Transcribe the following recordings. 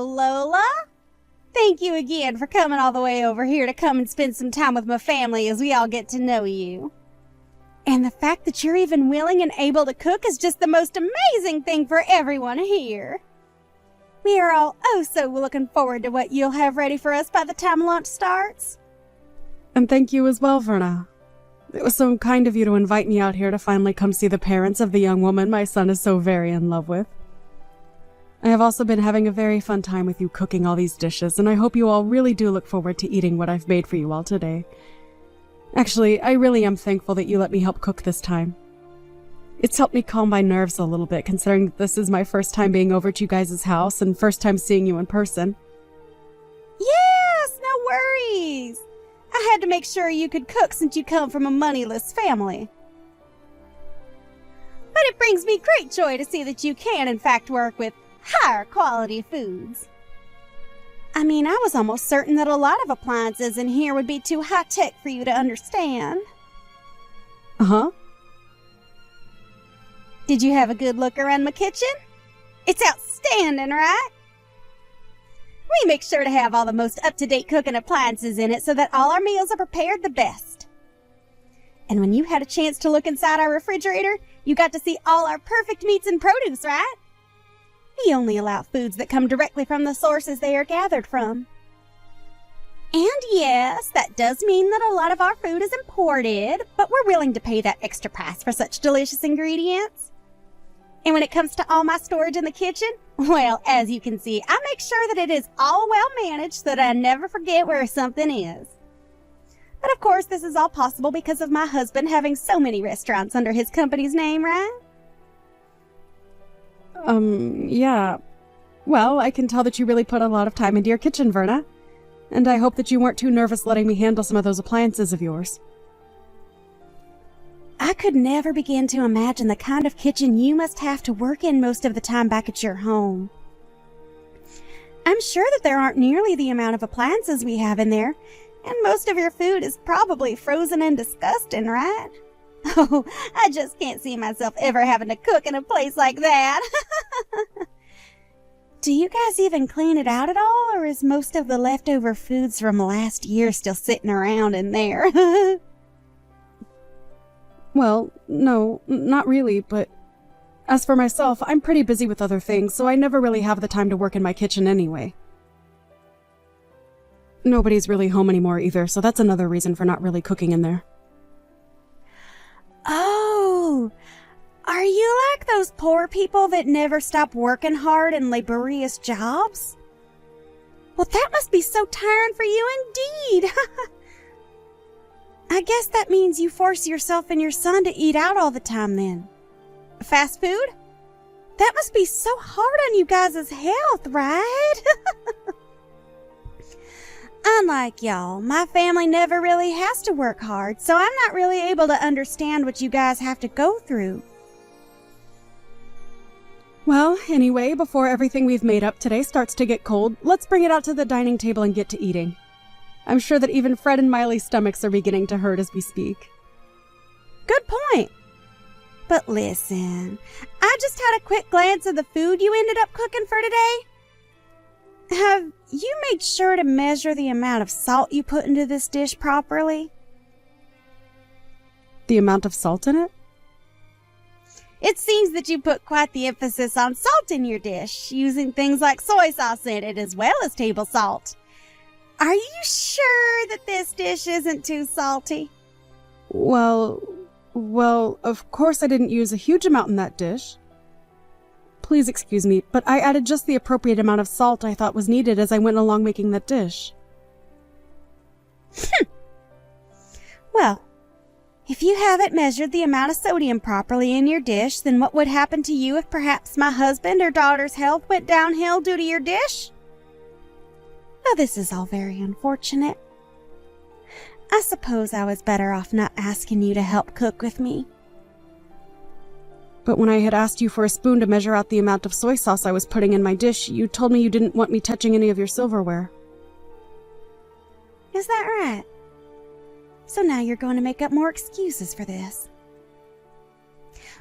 Hello, Lola. Thank you again for coming all the way over here to come and spend some time with my family as we all get to know you. And the fact that you're even willing and able to cook is just the most amazing thing for everyone here. We are all so looking forward to what you'll have ready for us by the time lunch starts. And thank you as well, Verna. It was so kind of you to invite me out here to finally come see the parents of the young woman my son is so very in love with. I have also been having a very fun time with you cooking all these dishes, and I hope you all really do look forward to eating what I've made for you all today. Actually, I really am thankful that you let me help cook this time. It's helped me calm my nerves a little bit, considering that this is my first time being over to you guys' house and first time seeing you in person. Yes, no worries. I had to make sure you could cook since you come from a moneyless family. But it brings me great joy to see that you can, in fact, work with higher quality foods. I mean, I was almost certain that a lot of appliances in here would be too high-tech for you to understand. Uh-huh. Did you have a good look around my kitchen? It's outstanding, right? We make sure to have all the most up-to-date cooking appliances in it so that all our meals are prepared the best. And when you had a chance to look inside our refrigerator, you got to see all our perfect meats and produce, right? We only allow foods that come directly from the sources they are gathered from. And yes, that does mean that a lot of our food is imported, but we're willing to pay that extra price for such delicious ingredients. And when it comes to all my storage in the kitchen, well, as you can see, I make sure that it is all well managed so that I never forget where something is. But of course, this is all possible because of my husband having so many restaurants under his company's name, right? Yeah. Well, I can tell that you really put a lot of time into your kitchen, Verna. And I hope that you weren't too nervous letting me handle some of those appliances of yours. I could never begin to imagine the kind of kitchen you must have to work in most of the time back at your home. I'm sure that there aren't nearly the amount of appliances we have in there, and most of your food is probably frozen and disgusting, right? Oh, I just can't see myself ever having to cook in a place like that. Do you guys even clean it out at all, or is most of the leftover foods from last year still sitting around in there? Well, no, not really, but as for myself, I'm pretty busy with other things, so I never really have the time to work in my kitchen anyway. Nobody's really home anymore either, so that's another reason for not really cooking in there. Oh, are you like those poor people that never stop working hard in laborious jobs? Well, that must be so tiring for you indeed. I guess that means you force yourself and your son to eat out all the time then. Fast food? That must be so hard on you guys' health, right? Unlike y'all, my family never really has to work hard, so I'm not really able to understand what you guys have to go through. Well, anyway, before everything we've made up today starts to get cold, let's bring it out to the dining table and get to eating. I'm sure that even Fred and Miley's stomachs are beginning to hurt as we speak. Good point. But listen, I just had a quick glance at the food you ended up cooking for today. Have you made sure to measure the amount of salt you put into this dish properly? The amount of salt in it? It seems that you put quite the emphasis on salt in your dish, using things like soy sauce in it as well as table salt. Are you sure that this dish isn't too salty? Well, of course I didn't use a huge amount in that dish. Please excuse me, but I added just the appropriate amount of salt I thought was needed as I went along making that dish. Well, if you haven't measured the amount of sodium properly in your dish, then what would happen to you if perhaps my husband or daughter's health went downhill due to your dish? Well, this is all very unfortunate. I suppose I was better off not asking you to help cook with me. But when I had asked you for a spoon to measure out the amount of soy sauce I was putting in my dish, you told me you didn't want me touching any of your silverware. Is that right? So now you're going to make up more excuses for this.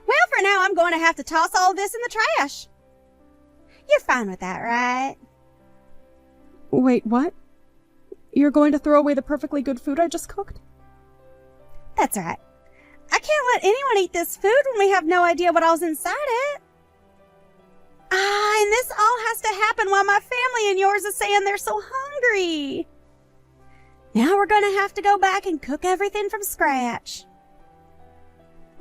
Well, for now, I'm going to have to toss all this in the trash. You're fine with that, right? Wait, what? You're going to throw away the perfectly good food I just cooked? That's right. I can't let anyone eat this food when we have no idea what all's inside it. And this all has to happen while my family and yours is saying they're so hungry. Now we're going to have to go back and cook everything from scratch.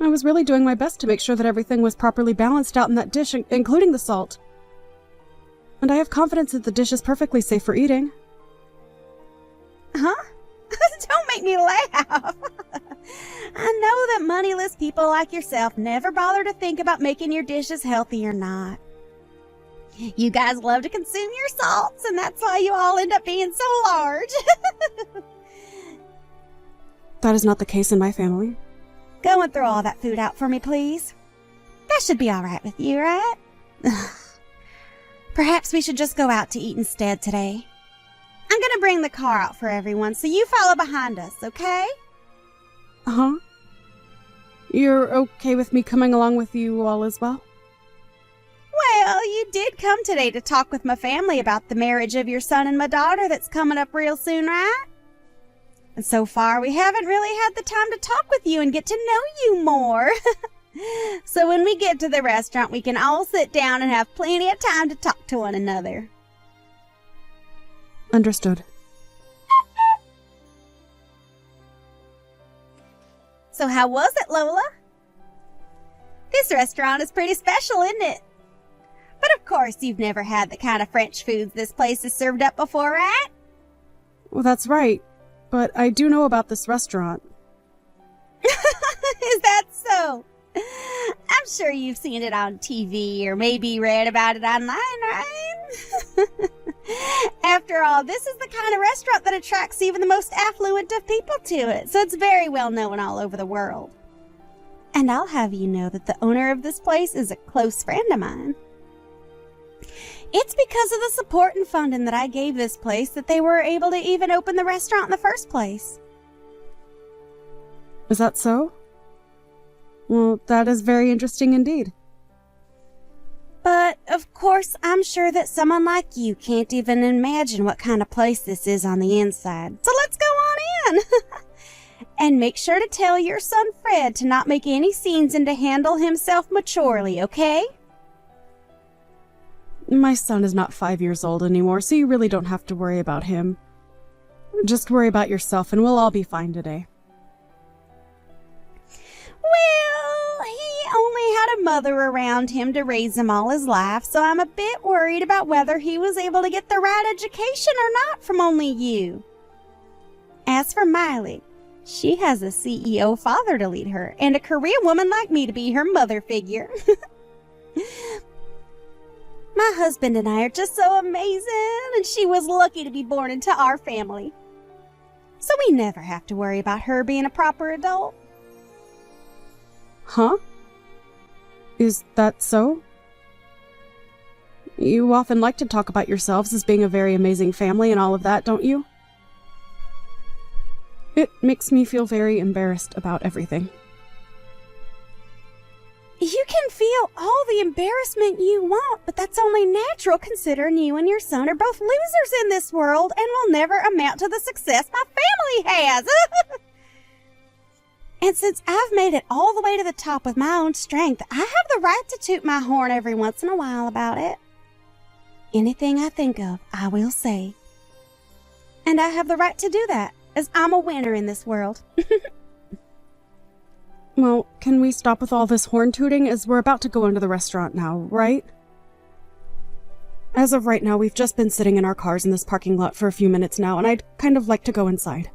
I was really doing my best to make sure that everything was properly balanced out in that dish, including the salt. And I have confidence that the dish is perfectly safe for eating. Huh? Don't make me laugh. I know that moneyless people like yourself never bother to think about making your dishes healthy or not. You guys love to consume your salts, and that's why you all end up being so large. That is not the case in my family. Go and throw all that food out for me, please. That should be all right with you, right? Perhaps we should just go out to eat instead today. I'm going to bring the car out for everyone, so you follow behind us, okay? Uh-huh. You're okay with me coming along with you all as well? Well, you did come today to talk with my family about the marriage of your son and my daughter that's coming up real soon, right? And so far, we haven't really had the time to talk with you and get to know you more. So when we get to the restaurant, we can all sit down and have plenty of time to talk to one another. Understood. So how was it, Lola? This restaurant is pretty special, isn't it? But of course, you've never had the kind of French foods this place has served up before, right? Well, that's right. But I do know about this restaurant. Is that so? I'm sure you've seen it on TV or maybe read about it online, right? After all, this is the kind of restaurant that attracts even the most affluent of people to it, so it's very well known all over the world. And I'll have you know that the owner of this place is a close friend of mine. It's because of the support and funding that I gave this place that they were able to even open the restaurant in the first place. Is that so? Well, that is very interesting indeed. But, of course, I'm sure that someone like you can't even imagine what kind of place this is on the inside. So let's go on in! And make sure to tell your son Fred to not make any scenes and to handle himself maturely, okay? My son is not 5 years old anymore, so you really don't have to worry about him. Just worry about yourself and we'll all be fine today. Well, he only had a mother around him to raise him all his life, so I'm a bit worried about whether he was able to get the right education or not from only you. As for Miley, she has a CEO father to lead her, and a career woman like me to be her mother figure. My husband and I are just so amazing, and she was lucky to be born into our family. So we never have to worry about her being a proper adult. Huh? Is that so? You often like to talk about yourselves as being a very amazing family and all of that, don't you? It makes me feel very embarrassed about everything. You can feel all the embarrassment you want, but that's only natural considering you and your son are both losers in this world and will never amount to the success my family has. And since I've made it all the way to the top with my own strength, I have the right to toot my horn every once in a while about it. Anything I think of, I will say. And I have the right to do that, as I'm a winner in this world. Well, can we stop with all this horn tooting as we're about to go into the restaurant now, right? As of right now, we've just been sitting in our cars in this parking lot for a few minutes now, and I'd kind of like to go inside.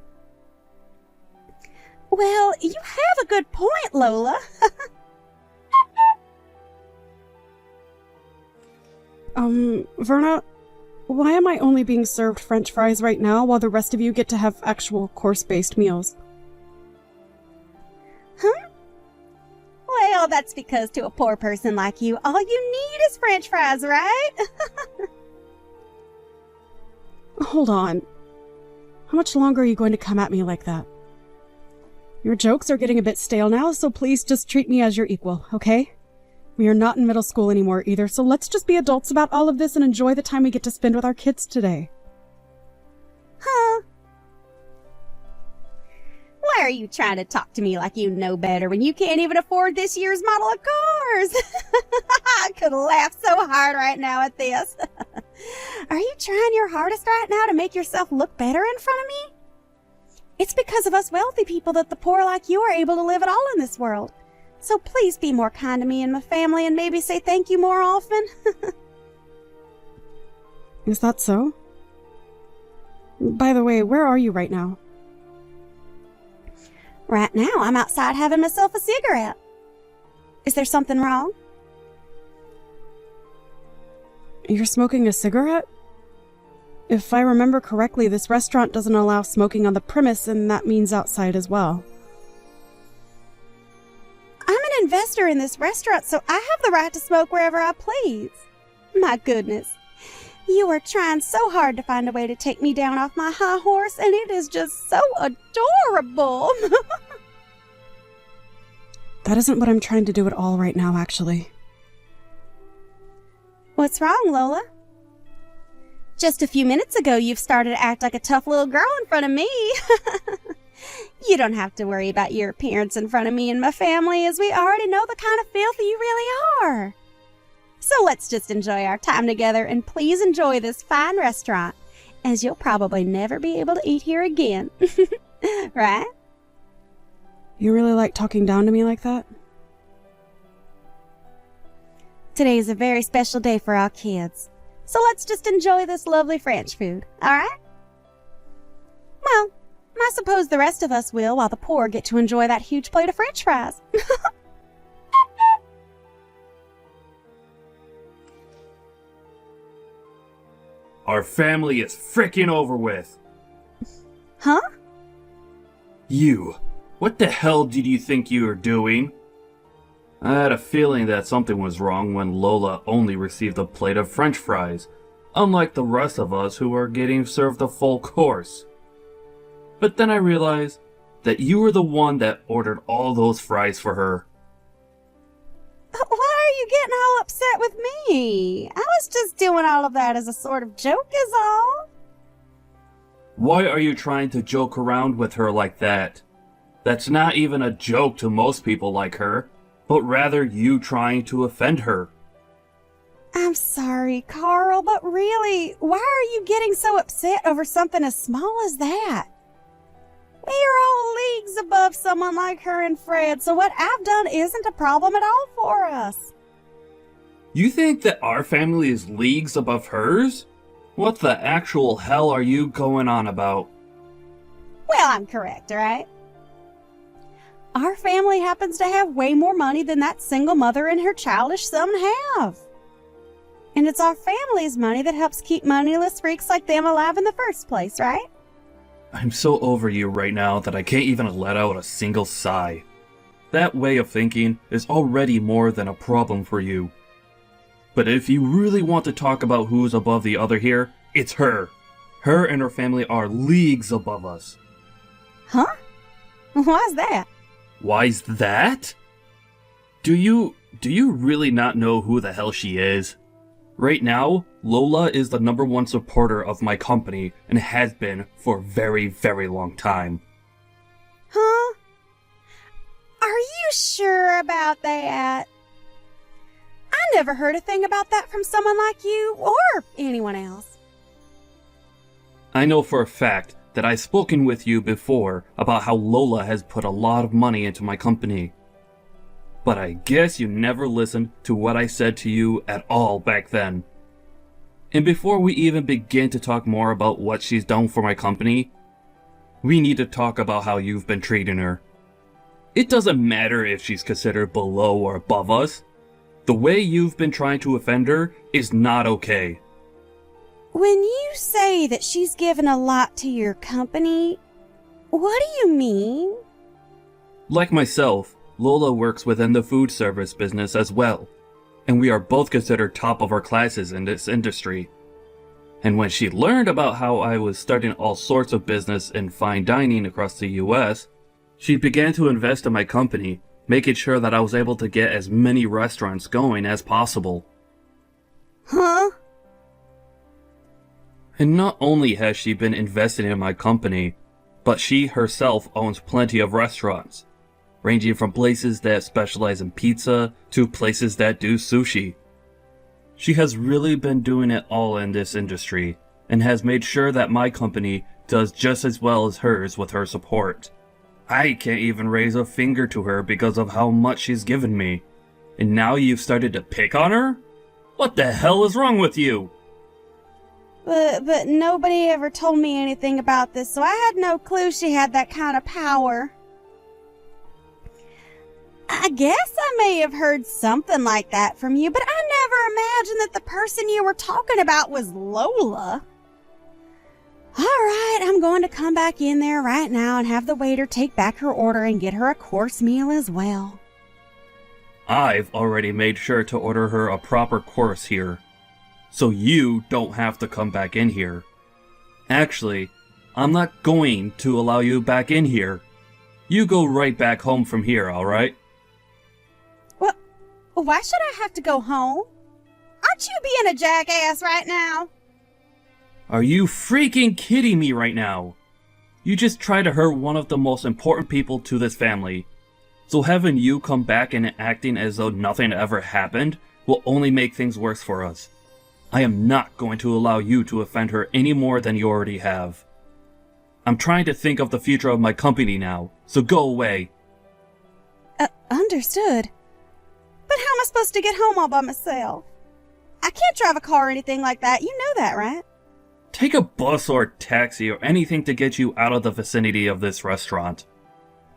Well, you have a good point, Lola. Verna, why am I only being served French fries right now while the rest of you get to have actual course-based meals? Huh? Well, that's because to a poor person like you, all you need is French fries, right? Hold on. How much longer are you going to come at me like that? Your jokes are getting a bit stale now, so please just treat me as your equal, okay? We are not in middle school anymore either, so let's just be adults about all of this and enjoy the time we get to spend with our kids today. Why are you trying to talk to me like you know better when you can't even afford this year's model of cars? I could laugh so hard right now at this. Are you trying your hardest right now to make yourself look better in front of me? It's because of us wealthy people that the poor like you are able to live at all in this world. So please be more kind to me and my family and maybe say thank you more often. Is that so? By the way, where are you right now? Right now, I'm outside having myself a cigarette. Is there something wrong? You're smoking a cigarette? If I remember correctly, this restaurant doesn't allow smoking on the premise, and that means outside as well. I'm an investor in this restaurant, so I have the right to smoke wherever I please. My goodness. You are trying so hard to find a way to take me down off my high horse, and it is just so adorable. That isn't what I'm trying to do at all right now, actually. What's wrong, Lola? Just a few minutes ago, you've started to act like a tough little girl in front of me. You don't have to worry about your appearance in front of me and my family, as we already know the kind of filth you really are. So let's just enjoy our time together, and please enjoy this fine restaurant, as you'll probably never be able to eat here again. Right? You really like talking down to me like that? Today is a very special day for our kids, so let's just enjoy this lovely French food, alright? Well, I suppose the rest of us will, while the poor get to enjoy that huge plate of French fries. Our family is frickin' over with. Huh? You. What the hell did you think you were doing? I had a feeling that something was wrong when Lola only received a plate of French fries, unlike the rest of us who are getting served a full course. But then I realized that you were the one that ordered all those fries for her. Why are you getting all upset with me? I was just doing all of that as a sort of joke is all. Why are you trying to joke around with her like that? That's not even a joke to most people like her, but rather you trying to offend her. I'm sorry, Carl, but really, why are you getting so upset over something as small as that? We are all leagues above someone like her and Fred, so what I've done isn't a problem at all for us. You think that our family is leagues above hers? What the actual hell are you going on about? Well, I'm correct, right? Our family happens to have way more money than that single mother and her childish son have. And it's our family's money that helps keep moneyless freaks like them alive in the first place, right? I'm so over you right now that I can't even let out a single sigh. That way of thinking is already more than a problem for you. But if you really want to talk about who's above the other here, it's her. Her and her family are leagues above us. Huh? Why's that? Why's that? Do you really not know who the hell she is? Right now, Lola is the #1 supporter of my company and has been for a very, very long time. Huh? Are you sure about that? I never heard a thing about that from someone like you or anyone else. I know for a fact that I've spoken with you before about how Lola has put a lot of money into my company. But I guess you never listened to what I said to you at all back then. And before we even begin to talk more about what she's done for my company, we need to talk about how you've been treating her. It doesn't matter if she's considered below or above us. The way you've been trying to offend her is not okay. When you say that she's given a lot to your company, what do you mean? Like myself, Lola works within the food service business as well, and we are both considered top of our classes in this industry. And when she learned about how I was starting all sorts of business in fine dining across the US, she began to invest in my company, making sure that I was able to get as many restaurants going as possible. Huh? And not only has she been investing in my company, but she herself owns plenty of restaurants, ranging from places that specialize in pizza to places that do sushi. She has really been doing it all in this industry, and has made sure that my company does just as well as hers with her support. I can't even raise a finger to her because of how much she's given me. And now you've started to pick on her? What the hell is wrong with you? But nobody ever told me anything about this, so I had no clue she had that kind of power. I guess I may have heard something like that from you, but I never imagined that the person you were talking about was Lola. All right, I'm going to come back in there right now and have the waiter take back her order and get her a course meal as well. I've already made sure to order her a proper course here, so you don't have to come back in here. Actually, I'm not going to allow you back in here. You go right back home from here, alright? What? Why should I have to go home? Aren't you being a jackass right now? Are you freaking kidding me right now? You just tried to hurt one of the most important people to this family. So having you come back and acting as though nothing ever happened will only make things worse for us. I am not going to allow you to offend her any more than you already have. I'm trying to think of the future of my company now, so go away. Understood. But how am I supposed to get home all by myself? I can't drive a car or anything like that, you know that, right? Take a bus or taxi or anything to get you out of the vicinity of this restaurant.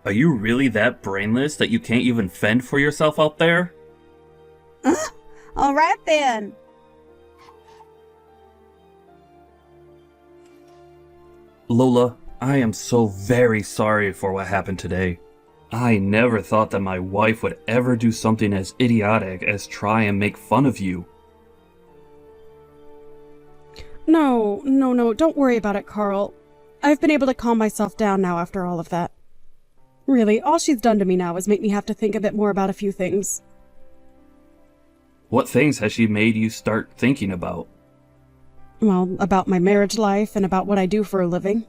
Are you really that brainless that you can't even fend for yourself out there? All right then. Lola, I am so very sorry for what happened today. I never thought that my wife would ever do something as idiotic as try and make fun of you. No, don't worry about it, Carl. I've been able to calm myself down now after all of that. Really, all she's done to me now is make me have to think a bit more about a few things. What things has she made you start thinking about? Well, about my marriage life and about what I do for a living.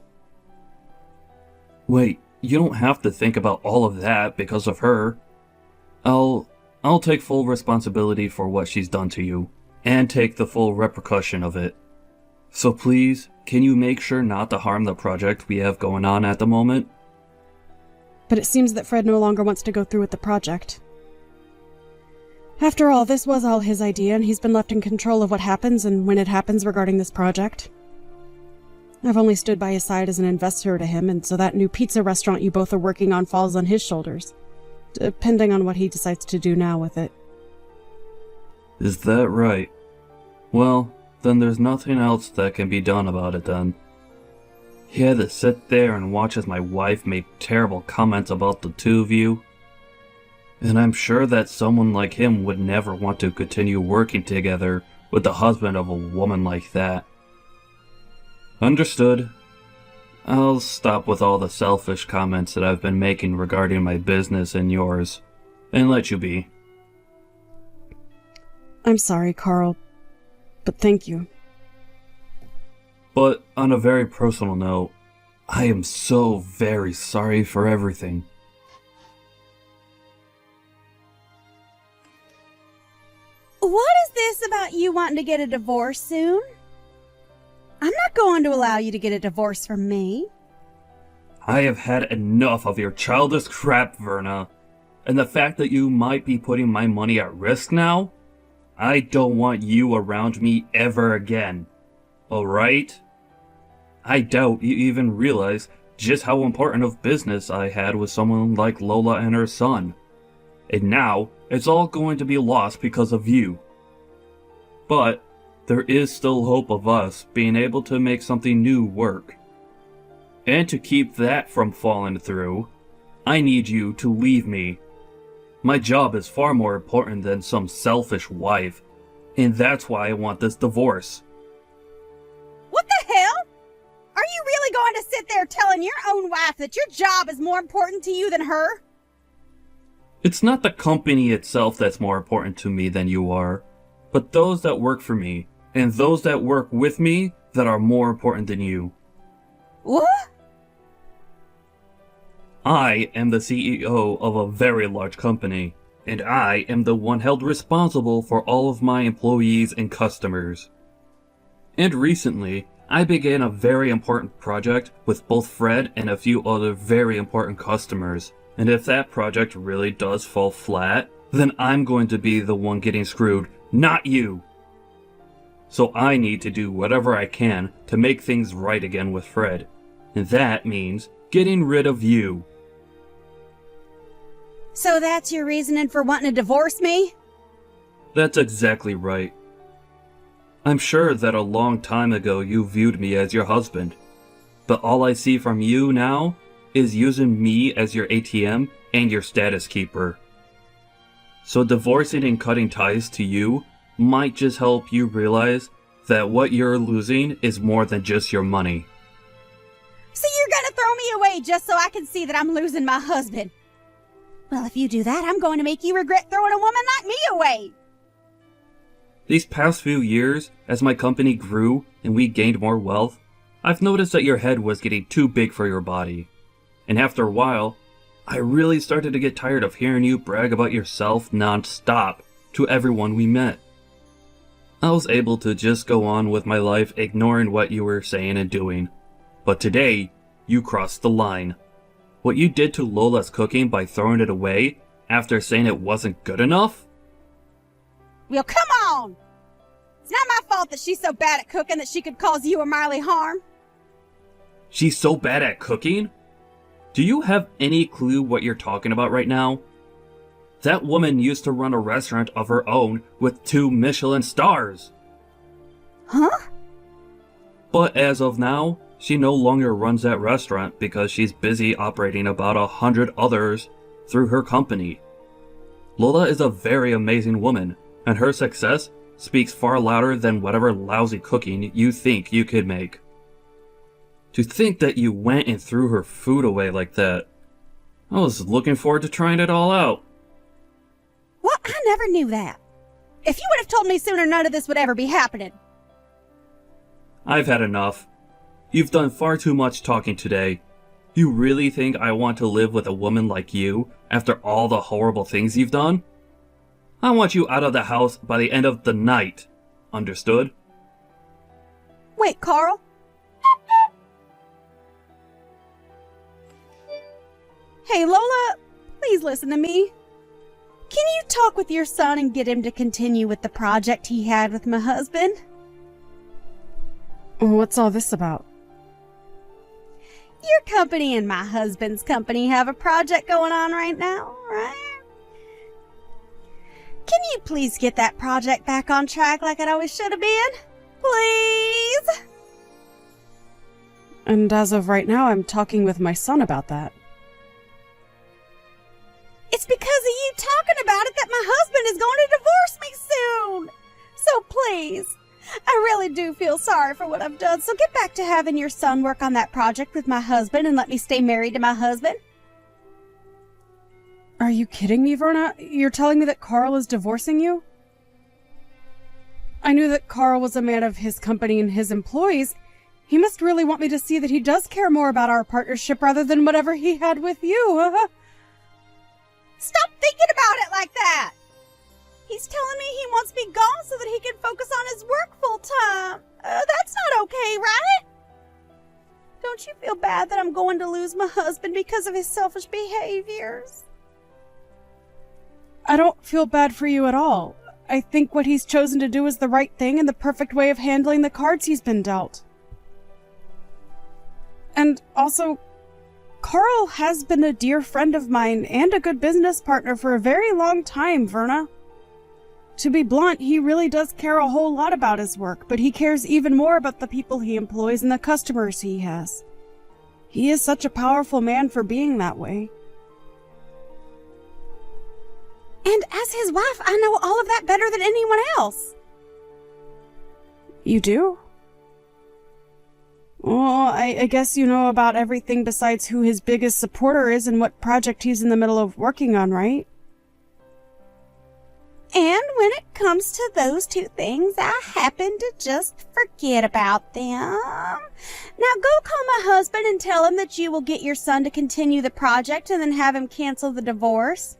Wait, you don't have to think about all of that because of her. I'll take full responsibility for what she's done to you, and take the full repercussion of it. So please, can you make sure not to harm the project we have going on at the moment? But it seems that Fred no longer wants to go through with the project. After all, this was all his idea, and he's been left in control of what happens and when it happens regarding this project. I've only stood by his side as an investor to him, and so that new pizza restaurant you both are working on falls on his shoulders, depending on what he decides to do now with it. Is that right? Well, then there's nothing else that can be done about it then. He had to sit there and watch as my wife made terrible comments about the two of you. And I'm sure that someone like him would never want to continue working together with the husband of a woman like that. Understood. I'll stop with all the selfish comments that I've been making regarding my business and yours, and let you be. I'm sorry, Carl, but thank you. But on a very personal note, I am so very sorry for everything. What is this about you wanting to get a divorce soon? I'm not going to allow you to get a divorce from me. I have had enough of your childish crap, Verna. And the fact that you might be putting my money at risk now? I don't want you around me ever again. Alright? I doubt you even realize just how important of business I had with someone like Lola and her son. And now, it's all going to be lost because of you. But there is still hope of us being able to make something new work. And to keep that from falling through, I need you to leave me. My job is far more important than some selfish wife, and that's why I want this divorce. What the hell? Are you really going to sit there telling your own wife that your job is more important to you than her? It's not the company itself that's more important to me than you are, but those that work for me, and those that work with me that are more important than you. What? I am the CEO of a very large company, and I am the one held responsible for all of my employees and customers. And recently, I began a very important project with both Fred and a few other very important customers, and if that project really does fall flat, then I'm going to be the one getting screwed, not you! So I need to do whatever I can to make things right again with Fred, and that means getting rid of you. So that's your reasoning for wanting to divorce me? That's exactly right. I'm sure that a long time ago you viewed me as your husband, but all I see from you now is using me as your ATM and your status keeper. So divorcing and cutting ties to you might just help you realize that what you're losing is more than just your money. So you're gonna throw me away just so I can see that I'm losing my husband? Well, if you do that, I'm going to make you regret throwing a woman like me away. These past few years, as my company grew and we gained more wealth, I've noticed that your head was getting too big for your body. And after a while, I really started to get tired of hearing you brag about yourself non-stop to everyone we met. I was able to just go on with my life ignoring what you were saying and doing. But today, you crossed the line. What you did to Lola's cooking by throwing it away after saying it wasn't good enough? Well, come on! It's not my fault that she's so bad at cooking that she could cause you or Miley harm. She's so bad at cooking? Do you have any clue what you're talking about right now? That woman used to run a restaurant of her own with 2 Michelin stars. Huh? But as of now, she no longer runs that restaurant because she's busy operating about 100 others through her company. Lola is a very amazing woman, and her success speaks far louder than whatever lousy cooking you think you could make. To think that you went and threw her food away like that. I was looking forward to trying it all out. Well, I never knew that. If you would have told me sooner, none of this would ever be happening. I've had enough. You've done far too much talking today. You really think I want to live with a woman like you after all the horrible things you've done? I want you out of the house by the end of the night. Understood? Wait, Carl. Hey, Lola, please listen to me. Can you talk with your son and get him to continue with the project he had with my husband? What's all this about? Your company and my husband's company have a project going on right now, right? Can you please get that project back on track like it always should have been? Please? And as of right now, I'm talking with my son about that. It's because of you talking about it that my husband is going to divorce me soon. So please, I really do feel sorry for what I've done, so get back to having your son work on that project with my husband and let me stay married to my husband. Are you kidding me, Verna? You're telling me that Carl is divorcing you? I knew that Carl was a man of his company and his employees. He must really want me to see that he does care more about our partnership rather than whatever he had with you. Stop thinking about it like that! He's telling me he wants me gone so that he can focus on his work full time. That's not okay, right? Don't you feel bad that I'm going to lose my husband because of his selfish behaviors? I don't feel bad for you at all. I think what he's chosen to do is the right thing and the perfect way of handling the cards he's been dealt. And also, Carl has been a dear friend of mine and a good business partner for a very long time, Verna. To be blunt, he really does care a whole lot about his work, but he cares even more about the people he employs and the customers he has. He is such a powerful man for being that way. And as his wife, I know all of that better than anyone else. You do? Well, I guess you know about everything besides who his biggest supporter is and what project he's in the middle of working on, right? And when it comes to those two things, I happen to just forget about them. Now go call my husband and tell him that you will get your son to continue the project and then have him cancel the divorce.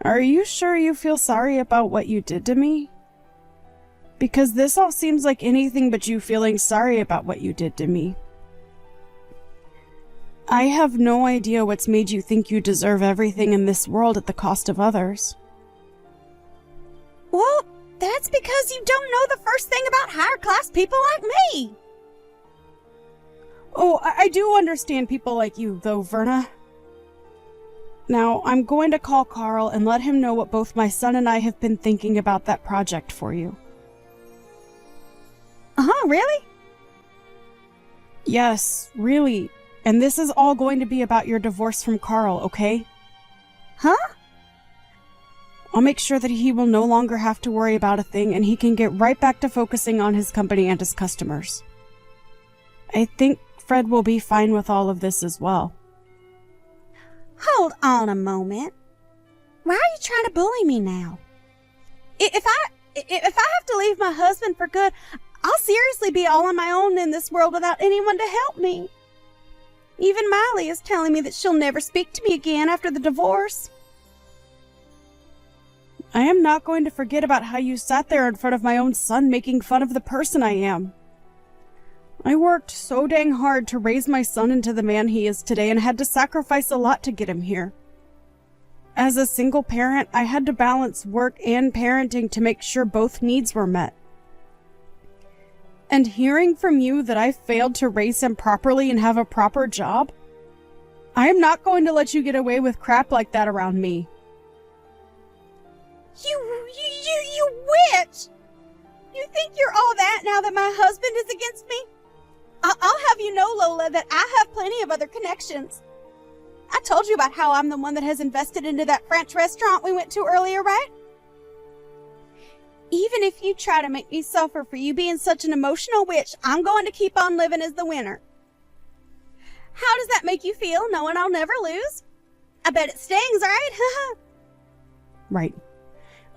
Are you sure you feel sorry about what you did to me? Because this all seems like anything but you feeling sorry about what you did to me. I have no idea what's made you think you deserve everything in this world at the cost of others. Well, that's because you don't know the first thing about higher-class people like me. Oh, I do understand people like you, though, Verna. Now, I'm going to call Carl and let him know what both my son and I have been thinking about that project for you. Really? Yes, really. And this is all going to be about your divorce from Carl, okay? Huh? I'll make sure that he will no longer have to worry about a thing and he can get right back to focusing on his company and his customers. I think Fred will be fine with all of this as well. Hold on a moment. Why are you trying to bully me now? If I have to leave my husband for good, I'll seriously be all on my own in this world without anyone to help me. Even Miley is telling me that she'll never speak to me again after the divorce. I am not going to forget about how you sat there in front of my own son making fun of the person I am. I worked so dang hard to raise my son into the man he is today and had to sacrifice a lot to get him here. As a single parent, I had to balance work and parenting to make sure both needs were met. And hearing from you that I failed to raise him properly and have a proper job, I am not going to let you get away with crap like that around me. You witch! You think you're all that now that my husband is against me? I'll have you know, Lola, that I have plenty of other connections. I told you about how I'm the one that has invested into that French restaurant we went to earlier, right? Even if you try to make me suffer for you being such an emotional witch, I'm going to keep on living as the winner. How does that make you feel, knowing I'll never lose? I bet it stings, right? Right.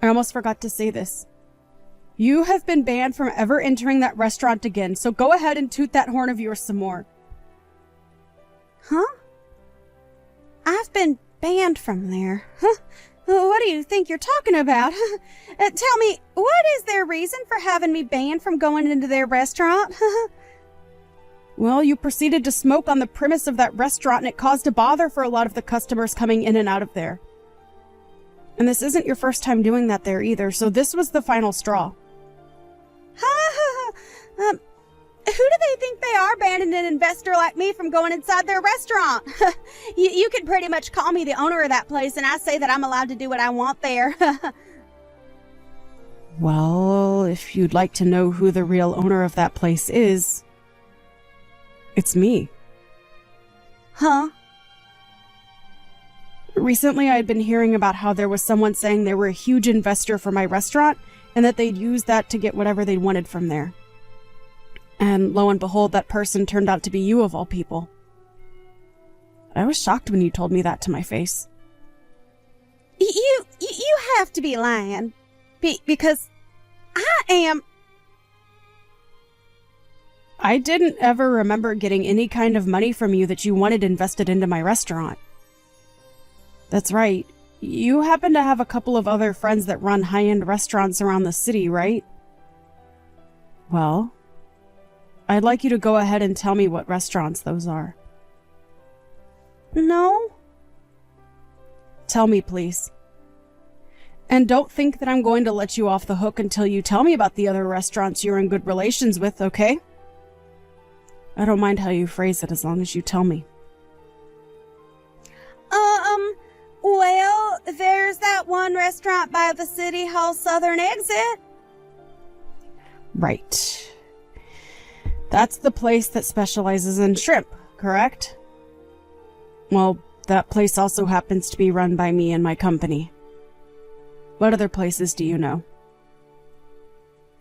I almost forgot to say this. You have been banned from ever entering that restaurant again, so go ahead and toot that horn of yours some more. Huh? I've been banned from there. Huh? What do you think you're talking about? Tell me, what is their reason for having me banned from going into their restaurant? Well, you proceeded to smoke on the premise of that restaurant and it caused a bother for a lot of the customers coming in and out of there. And this isn't your first time doing that there either, so this was the final straw. Who do they think they are banning an investor like me from going inside their restaurant? You could pretty much call me the owner of that place, and I say that I'm allowed to do what I want there. Well, if you'd like to know who the real owner of that place is, it's me. Huh? Recently, I'd been hearing about how there was someone saying they were a huge investor for my restaurant and that they'd use that to get whatever they wanted from there. And lo and behold, that person turned out to be you of all people. I was shocked when you told me that to my face. You have to be lying. Because I am... I didn't ever remember getting any kind of money from you that you wanted invested into my restaurant. That's right. You happen to have a couple of other friends that run high-end restaurants around the city, right? Well, I'd like you to go ahead and tell me what restaurants those are. No? Tell me, please. And don't think that I'm going to let you off the hook until you tell me about the other restaurants you're in good relations with, okay? I don't mind how you phrase it as long as you tell me. Well, there's that one restaurant by the City Hall southern exit. Right. That's the place that specializes in shrimp, correct? Well, that place also happens to be run by me and my company. What other places do you know?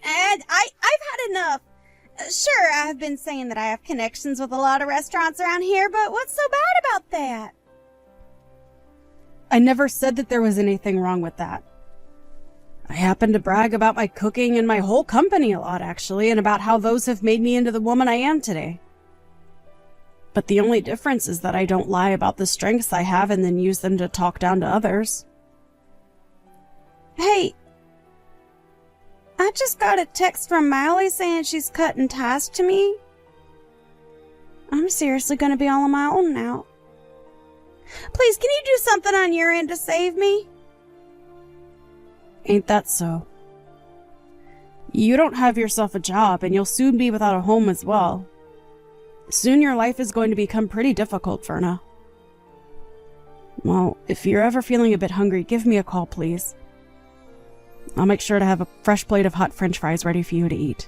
And I've had enough. Sure, I've been saying that I have connections with a lot of restaurants around here, but what's so bad about that? I never said that there was anything wrong with that. I happen to brag about my cooking and my whole company a lot, actually, and about how those have made me into the woman I am today. But the only difference is that I don't lie about the strengths I have and then use them to talk down to others. Hey, I just got a text from Miley saying she's cutting ties to me. I'm seriously gonna be all on my own now. Please, can you do something on your end to save me? Ain't that so? You don't have yourself a job, and you'll soon be without a home as well. Soon your life is going to become pretty difficult, Verna. Well, if you're ever feeling a bit hungry, give me a call, please. I'll make sure to have a fresh plate of hot French fries ready for you to eat.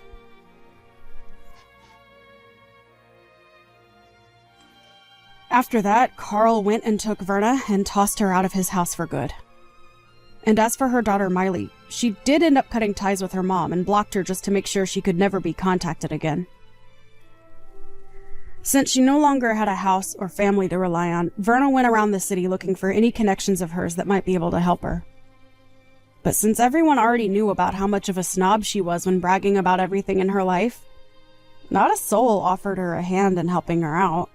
After that, Carl went and took Verna and tossed her out of his house for good. And as for her daughter Miley, she did end up cutting ties with her mom and blocked her just to make sure she could never be contacted again. Since she no longer had a house or family to rely on, Verna went around the city looking for any connections of hers that might be able to help her. But since everyone already knew about how much of a snob she was when bragging about everything in her life, not a soul offered her a hand in helping her out.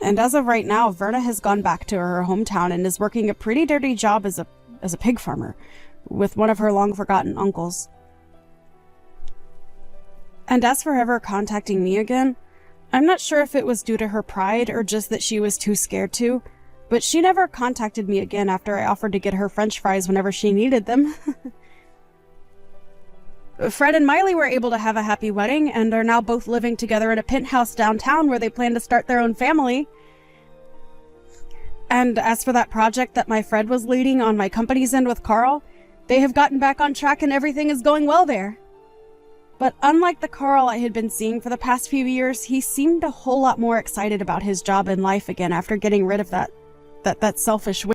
And as of right now, Verna has gone back to her hometown and is working a pretty dirty job as a pig farmer with one of her long-forgotten uncles. And as for ever contacting me again, I'm not sure if it was due to her pride or just that she was too scared to, but she never contacted me again after I offered to get her French fries whenever she needed them. Fred and Miley were able to have a happy wedding and are now both living together in a penthouse downtown where they plan to start their own family. And as for that project that my Fred was leading on my company's end with Carl, they have gotten back on track and everything is going well there. But unlike the Carl I had been seeing for the past few years, he seemed a whole lot more excited about his job in life again after getting rid of that selfish